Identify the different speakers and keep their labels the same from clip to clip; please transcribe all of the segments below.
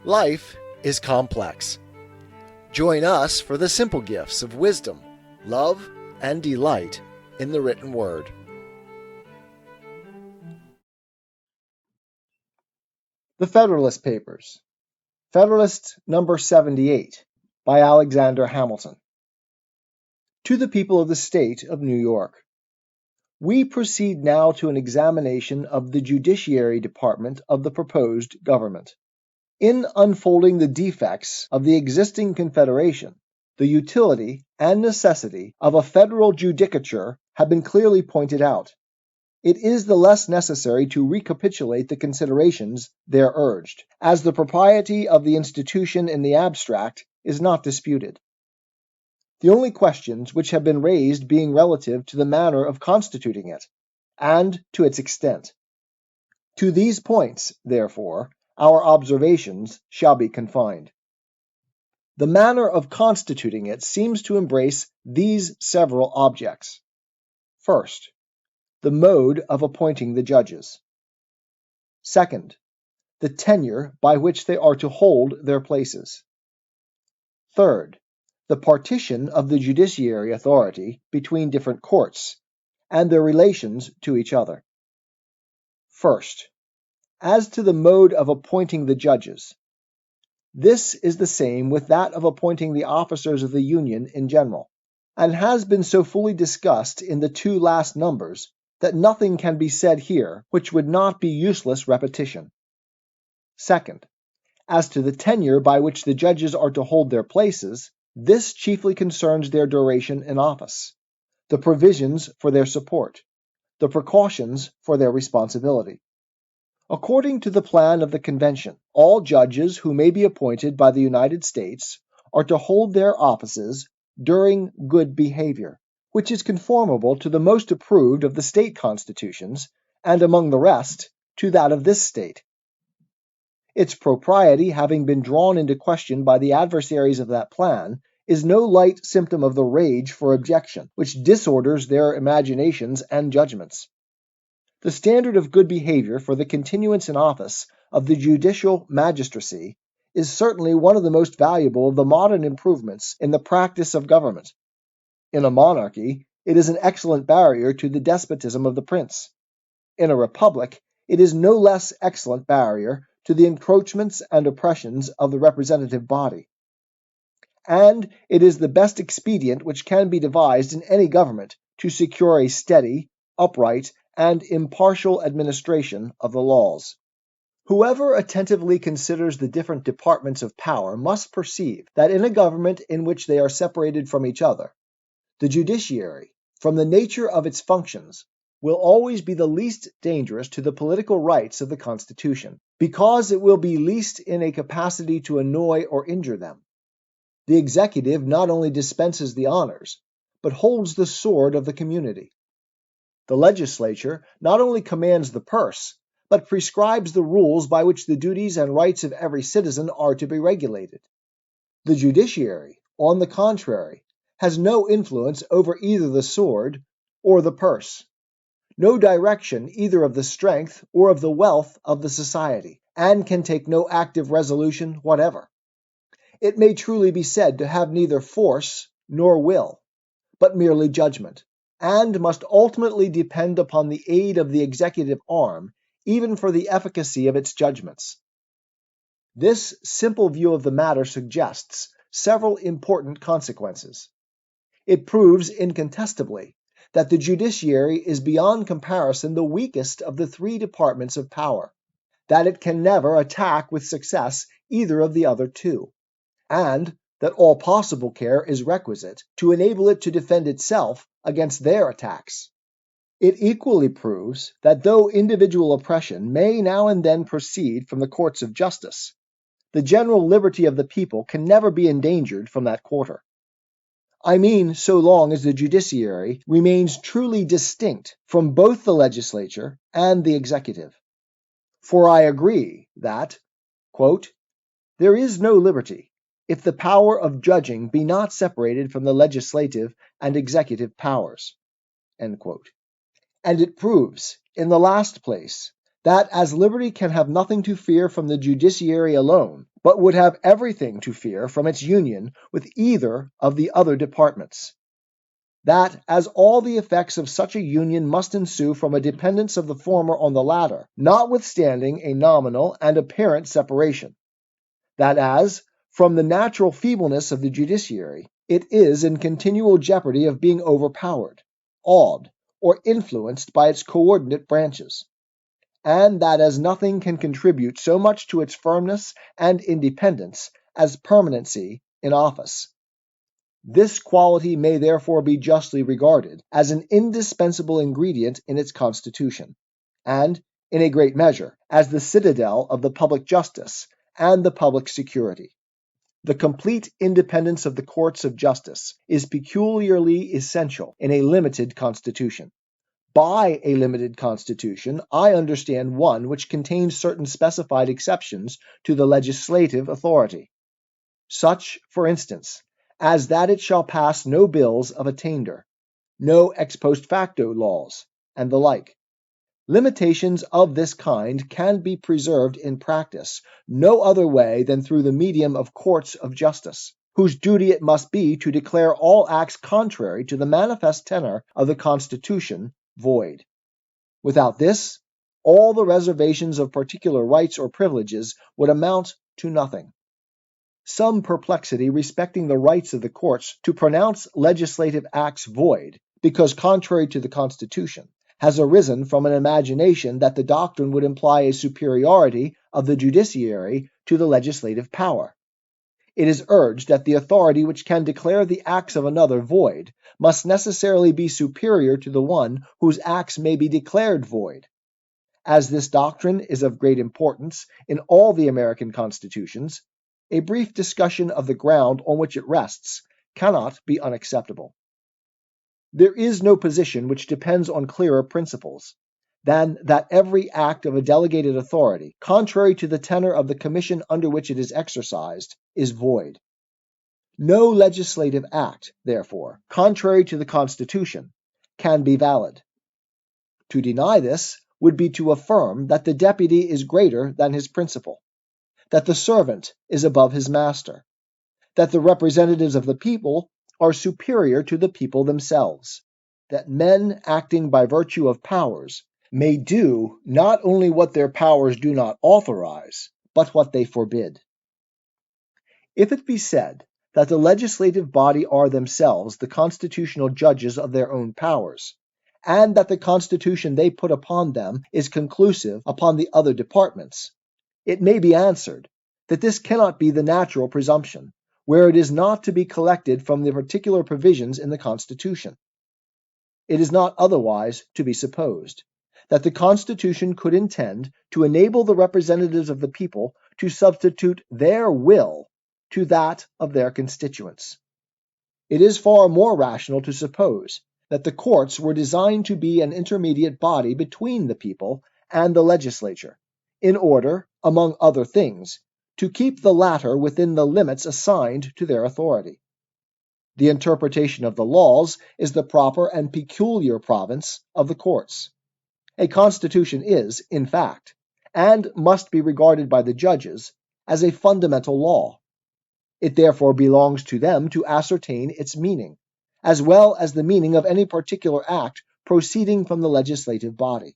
Speaker 1: Life is complex. Join us for the simple gifts of wisdom, love, and delight in the written word.
Speaker 2: The Federalist Papers, Federalist number 78, by Alexander Hamilton. To the people of the State of New York. We proceed now to an examination of the Judiciary Department of the proposed government. In unfolding the defects of the existing Confederation, the utility and necessity of a federal judicature have been clearly pointed out. It is the less necessary to recapitulate the considerations there urged, as the propriety of the institution in the abstract is not disputed. The only questions which have been raised being relative to the manner of constituting it, and to its extent. To these points, therefore, our observations shall be confined. The manner of constituting it seems to embrace these several objects. First, the mode of appointing the judges. Second, the tenure by which they are to hold their places. Third, the partition of the judiciary authority between different courts, and their relations to each other. First, as to the mode of appointing the judges. This is the same with that of appointing the officers of the Union in general, and has been so fully discussed in the two last numbers that nothing can be said here which would not be useless repetition. Second, as to the tenure by which the judges are to hold their places, this chiefly concerns their duration in office, the provisions for their support, the precautions for their responsibility. According to the plan of the Convention, all judges who may be appointed by the United States are to hold their offices during good behavior, which is conformable to the most approved of the state constitutions, and among the rest, to that of this state. Its propriety having been drawn into question by the adversaries of that plan, is no light symptom of the rage for objection, which disorders their imaginations and judgments. The standard of good behavior for the continuance in office of the judicial magistracy is certainly one of the most valuable of the modern improvements in the practice of government. In a monarchy, it is an excellent barrier to the despotism of the prince. In a republic, it is no less excellent barrier to the encroachments and oppressions of the representative body. And it is the best expedient which can be devised in any government to secure a steady, upright, and impartial administration of the laws. Whoever attentively considers the different departments of power must perceive that in a government in which they are separated from each other, the judiciary, from the nature of its functions, will always be the least dangerous to the political rights of the Constitution, because it will be least in a capacity to annoy or injure them. The executive not only dispenses the honors, but holds the sword of the community. The legislature not only commands the purse, but prescribes the rules by which the duties and rights of every citizen are to be regulated. The judiciary, on the contrary, has no influence over either the sword or the purse, no direction either of the strength or of the wealth of the society, and can take no active resolution whatever. It may truly be said to have neither force nor will, but merely judgment, and must ultimately depend upon the aid of the executive arm, even for the efficacy of its judgments. This simple view of the matter suggests several important consequences. It proves incontestably that the judiciary is beyond comparison the weakest of the three departments of power, that it can never attack with success either of the other two, and that all possible care is requisite to enable it to defend itself against their attacks. It equally proves that though individual oppression may now and then proceed from the courts of justice, the general liberty of the people can never be endangered from that quarter. I mean, so long as the judiciary remains truly distinct from both the legislature and the executive. For I agree that, quote, there is no liberty if the power of judging be not separated from the legislative and executive powers, end quote. And it proves, in the last place, that as liberty can have nothing to fear from the judiciary alone, but would have everything to fear from its union with either of the other departments. That, as all the effects of such a union must ensue from a dependence of the former on the latter, notwithstanding a nominal and apparent separation. That as, from the natural feebleness of the judiciary, it is in continual jeopardy of being overpowered, awed, or influenced by its coordinate branches, and that as nothing can contribute so much to its firmness and independence as permanency in office. This quality may therefore be justly regarded as an indispensable ingredient in its constitution, and, in a great measure, as the citadel of the public justice and the public security. The complete independence of the courts of justice is peculiarly essential in a limited constitution. By a limited constitution, I understand one which contains certain specified exceptions to the legislative authority. Such, for instance, as that it shall pass no bills of attainder, no ex post facto laws, and the like. Limitations of this kind can be preserved in practice no other way than through the medium of courts of justice, whose duty it must be to declare all acts contrary to the manifest tenor of the Constitution void. Without this, all the reservations of particular rights or privileges would amount to nothing. Some perplexity respecting the rights of the courts to pronounce legislative acts void, because contrary to the Constitution, has arisen from an imagination that the doctrine would imply a superiority of the judiciary to the legislative power. It is urged that the authority which can declare the acts of another void must necessarily be superior to the one whose acts may be declared void. As this doctrine is of great importance in all the American constitutions, a brief discussion of the ground on which it rests cannot be unacceptable. There is no position which depends on clearer principles than that every act of a delegated authority, contrary to the tenor of the commission under which it is exercised, is void. No legislative act, therefore, contrary to the Constitution, can be valid. To deny this would be to affirm that the deputy is greater than his principal, that the servant is above his master, that the representatives of the people are superior to the people themselves, that men acting by virtue of powers may do not only what their powers do not authorize, but what they forbid. If it be said that the legislative body are themselves the constitutional judges of their own powers, and that the constitution they put upon them is conclusive upon the other departments, it may be answered that this cannot be the natural presumption, where it is not to be collected from the particular provisions in the Constitution. It is not otherwise to be supposed that the Constitution could intend to enable the representatives of the people to substitute their will to that of their constituents. It is far more rational to suppose that the courts were designed to be an intermediate body between the people and the legislature, in order, among other things, to keep the latter within the limits assigned to their authority. The interpretation of the laws is the proper and peculiar province of the courts. A constitution is, in fact, and must be regarded by the judges as a fundamental law. It therefore belongs to them to ascertain its meaning, as well as the meaning of any particular act proceeding from the legislative body.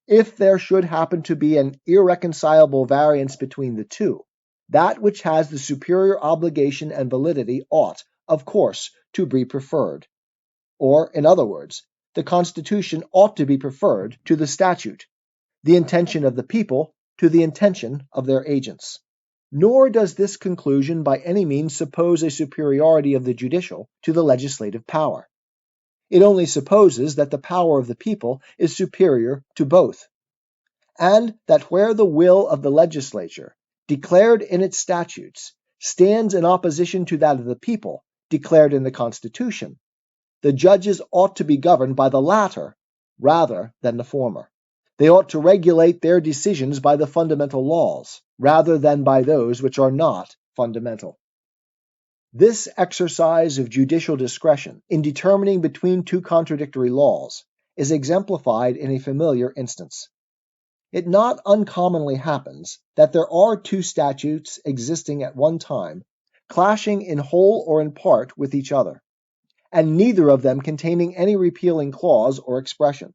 Speaker 2: If there should happen to be an irreconcilable variance between the two, that which has the superior obligation and validity ought, of course, to be preferred. Or, in other words, the Constitution ought to be preferred to the statute, the intention of the people to the intention of their agents. Nor does this conclusion by any means suppose a superiority of the judicial to the legislative power. It only supposes that the power of the people is superior to both, and that where the will of the legislature, declared in its statutes, stands in opposition to that of the people, declared in the Constitution, the judges ought to be governed by the latter rather than the former. They ought to regulate their decisions by the fundamental laws, rather than by those which are not fundamental. This exercise of judicial discretion in determining between two contradictory laws is exemplified in a familiar instance. It not uncommonly happens that there are two statutes existing at one time, clashing in whole or in part with each other, and neither of them containing any repealing clause or expression.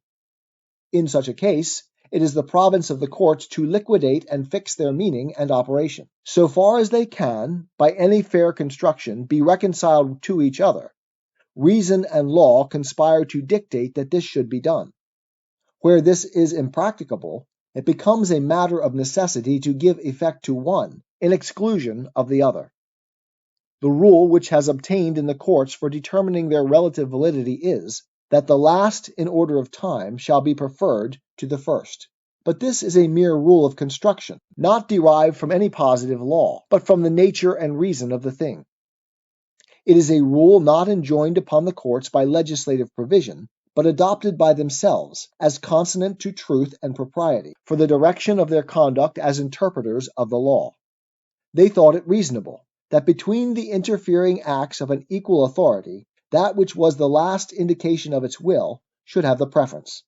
Speaker 2: In such a case, it is the province of the courts to liquidate and fix their meaning and operation, so far as they can, by any fair construction, be reconciled to each other. Reason and law conspire to dictate that this should be done. Where this is impracticable, it becomes a matter of necessity to give effect to one, in exclusion of the other. The rule which has obtained in the courts for determining their relative validity is, that the last in order of time shall be preferred to the first. But this is a mere rule of construction, not derived from any positive law, but from the nature and reason of the thing. It is a rule not enjoined upon the courts by legislative provision, but adopted by themselves as consonant to truth and propriety, for the direction of their conduct as interpreters of the law. They thought it reasonable that between the interfering acts of an equal authority, that which was the last indication of its will should have the preference.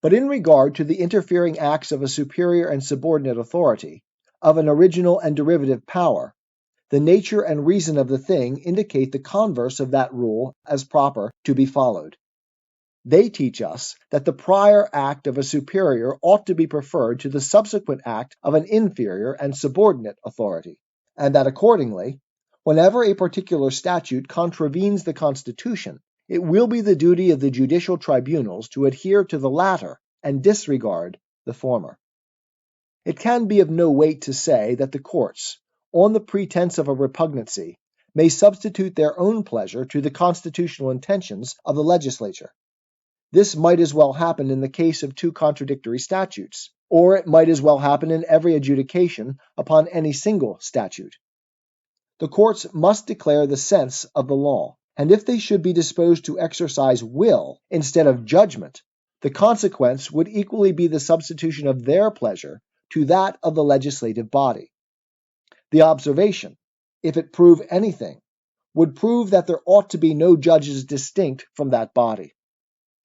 Speaker 2: But in regard to the interfering acts of a superior and subordinate authority, of an original and derivative power, the nature and reason of the thing indicate the converse of that rule as proper to be followed. They teach us that the prior act of a superior ought to be preferred to the subsequent act of an inferior and subordinate authority, and that accordingly, whenever a particular statute contravenes the Constitution, it will be the duty of the judicial tribunals to adhere to the latter and disregard the former. It can be of no weight to say that the courts, on the pretense of a repugnancy, may substitute their own pleasure to the constitutional intentions of the legislature. This might as well happen in the case of two contradictory statutes, or it might as well happen in every adjudication upon any single statute. The courts must declare the sense of the law, and if they should be disposed to exercise will instead of judgment, the consequence would equally be the substitution of their pleasure to that of the legislative body. The observation, if it prove anything, would prove that there ought to be no judges distinct from that body.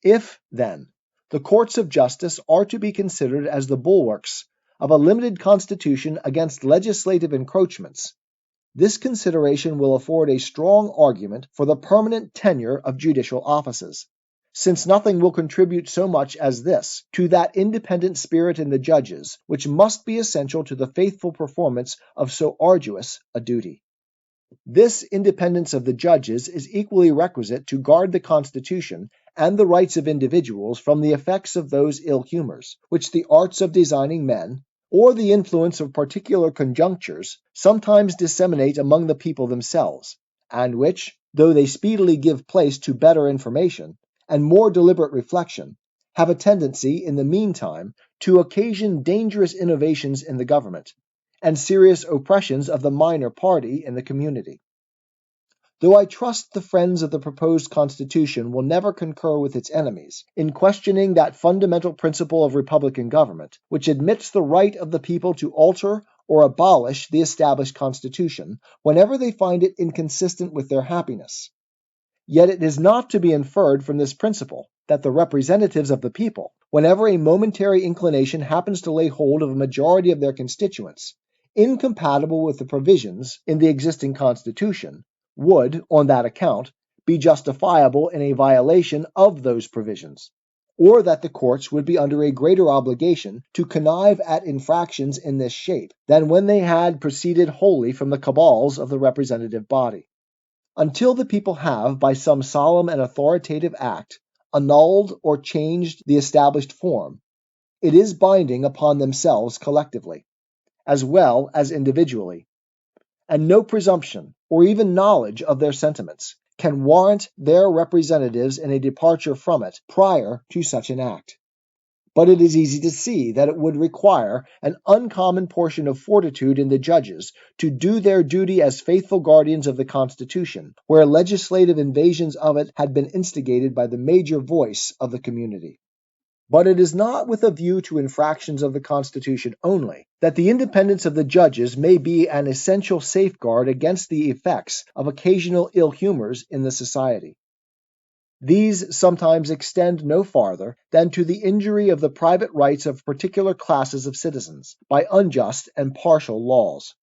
Speaker 2: If, then, the courts of justice are to be considered as the bulwarks of a limited constitution against legislative encroachments, this consideration will afford a strong argument for the permanent tenure of judicial offices, since nothing will contribute so much as this to that independent spirit in the judges which must be essential to the faithful performance of so arduous a duty. This independence of the judges is equally requisite to guard the Constitution and the rights of individuals from the effects of those ill humors, which the arts of designing men, or the influence of particular conjunctures, sometimes disseminate among the people themselves, and which, though they speedily give place to better information and more deliberate reflection, have a tendency, in the meantime, to occasion dangerous innovations in the government, and serious oppressions of the minor party in the community. Though I trust the friends of the proposed Constitution will never concur with its enemies in questioning that fundamental principle of republican government, which admits the right of the people to alter or abolish the established Constitution whenever they find it inconsistent with their happiness, yet it is not to be inferred from this principle that the representatives of the people, whenever a momentary inclination happens to lay hold of a majority of their constituents, incompatible with the provisions in the existing Constitution, would, on that account, be justifiable in a violation of those provisions, or that the courts would be under a greater obligation to connive at infractions in this shape than when they had proceeded wholly from the cabals of the representative body. Until the people have, by some solemn and authoritative act, annulled or changed the established form, it is binding upon themselves collectively, as well as individually, and no presumption, or even knowledge of their sentiments, can warrant their representatives in a departure from it prior to such an act. But it is easy to see that it would require an uncommon portion of fortitude in the judges to do their duty as faithful guardians of the Constitution, where legislative invasions of it had been instigated by the major voice of the community. But it is not with a view to infractions of the Constitution only that the independence of the judges may be an essential safeguard against the effects of occasional ill humors in the society. These sometimes extend no farther than to the injury of the private rights of particular classes of citizens by unjust and partial laws.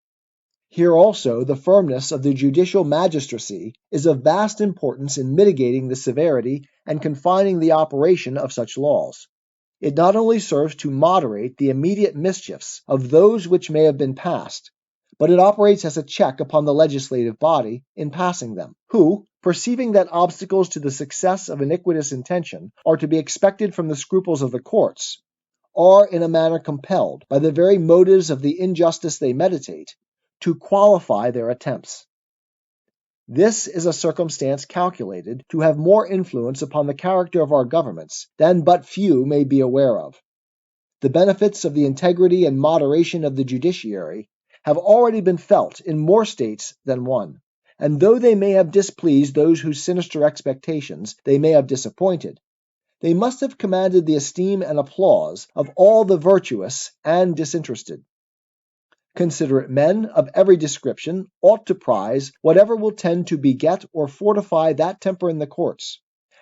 Speaker 2: Here also the firmness of the judicial magistracy is of vast importance in mitigating the severity and confining the operation of such laws. It not only serves to moderate the immediate mischiefs of those which may have been passed, but it operates as a check upon the legislative body in passing them, who, perceiving that obstacles to the success of iniquitous intention are to be expected from the scruples of the courts, are in a manner compelled, by the very motives of the injustice they meditate, to qualify their attempts. This is a circumstance calculated to have more influence upon the character of our governments than but few may be aware of. The benefits of the integrity and moderation of the judiciary have already been felt in more states than one, and though they may have displeased those whose sinister expectations they may have disappointed, they must have commanded the esteem and applause of all the virtuous and disinterested. Considerate men of every description ought to prize whatever will tend to beget or fortify that temper in the courts,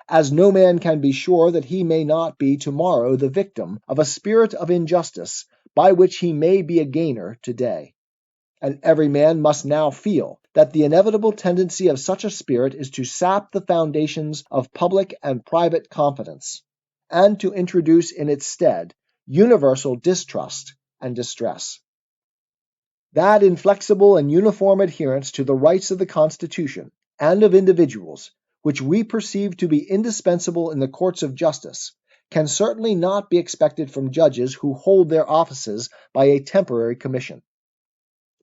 Speaker 2: as no man can be sure that he may not be tomorrow the victim of a spirit of injustice by which he may be a gainer today. And every man must now feel that the inevitable tendency of such a spirit is to sap the foundations of public and private confidence, and to introduce in its stead universal distrust and distress. That inflexible and uniform adherence to the rights of the Constitution and of individuals, which we perceive to be indispensable in the courts of justice, can certainly not be expected from judges who hold their offices by a temporary commission.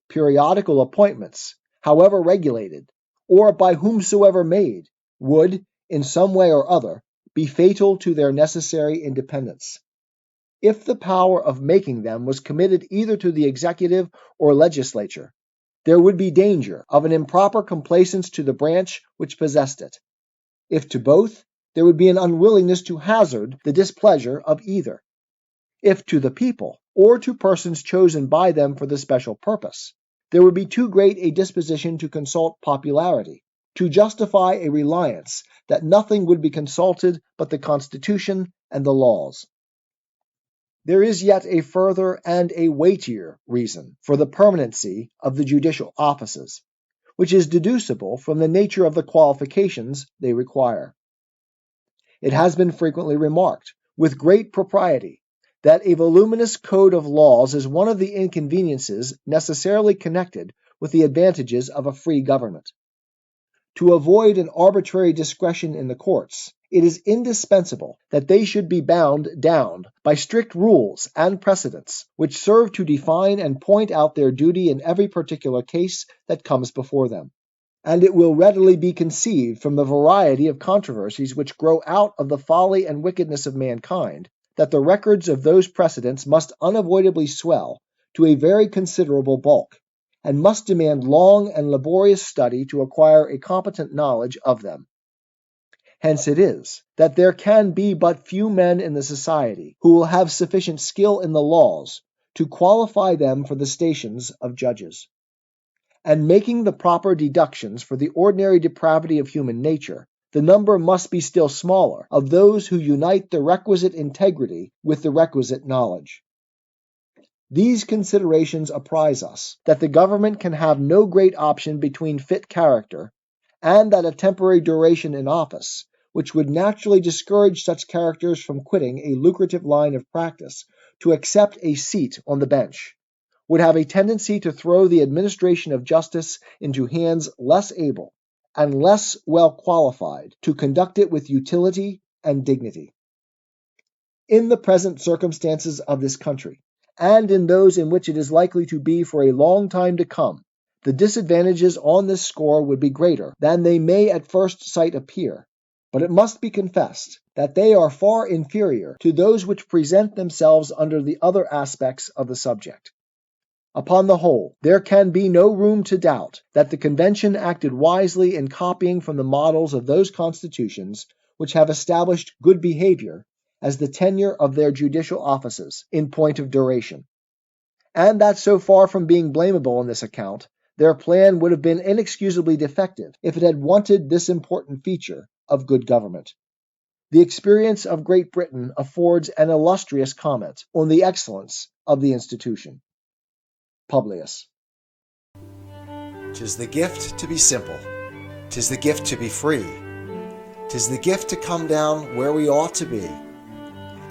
Speaker 2: Periodical appointments, however regulated, or by whomsoever made, would, in some way or other, be fatal to their necessary independence. If the power of making them was committed either to the executive or legislature, there would be danger of an improper complaisance to the branch which possessed it. If to both, there would be an unwillingness to hazard the displeasure of either. If to the people, or to persons chosen by them for the special purpose, there would be too great a disposition to consult popularity, to justify a reliance that nothing would be consulted but the Constitution and the laws. There is yet a further and a weightier reason for the permanency of the judicial offices, which is deducible from the nature of the qualifications they require. It has been frequently remarked, with great propriety, that a voluminous code of laws is one of the inconveniences necessarily connected with the advantages of a free government. To avoid an arbitrary discretion in the courts, it is indispensable that they should be bound down by strict rules and precedents, which serve to define and point out their duty in every particular case that comes before them. And it will readily be conceived from the variety of controversies which grow out of the folly and wickedness of mankind, that the records of those precedents must unavoidably swell to a very considerable bulk, and must demand long and laborious study to acquire a competent knowledge of them. Hence it is that there can be but few men in the society who will have sufficient skill in the laws to qualify them for the stations of judges. And making the proper deductions for the ordinary depravity of human nature, the number must be still smaller of those who unite the requisite integrity with the requisite knowledge. These considerations apprise us that the government can have no great option between fit character and that a temporary duration in office, which would naturally discourage such characters from quitting a lucrative line of practice to accept a seat on the bench, would have a tendency to throw the administration of justice into hands less able and less well qualified to conduct it with utility and dignity. In the present circumstances of this country, and in those in which it is likely to be for a long time to come, the disadvantages on this score would be greater than they may at first sight appear, but it must be confessed that they are far inferior to those which present themselves under the other aspects of the subject. Upon the whole, there can be no room to doubt that the Convention acted wisely in copying from the models of those constitutions which have established good behavior as the tenure of their judicial offices in point of duration, and that so far from being blamable on this account, their plan would have been inexcusably defective if it had wanted this important feature of good government. The experience of Great Britain affords an illustrious comment on the excellence of the institution. Publius.
Speaker 1: 'Tis the gift to be simple, 'tis the gift to be free, 'tis the gift to come down where we ought to be,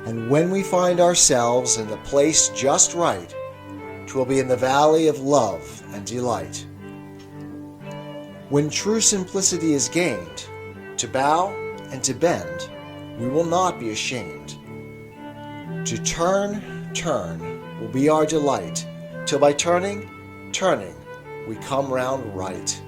Speaker 1: and when we find ourselves in the place just right, 'twill be in the valley of love and delight. When true simplicity is gained, to bow and to bend, we will not be ashamed. To turn will be our delight, till by turning, we come round right.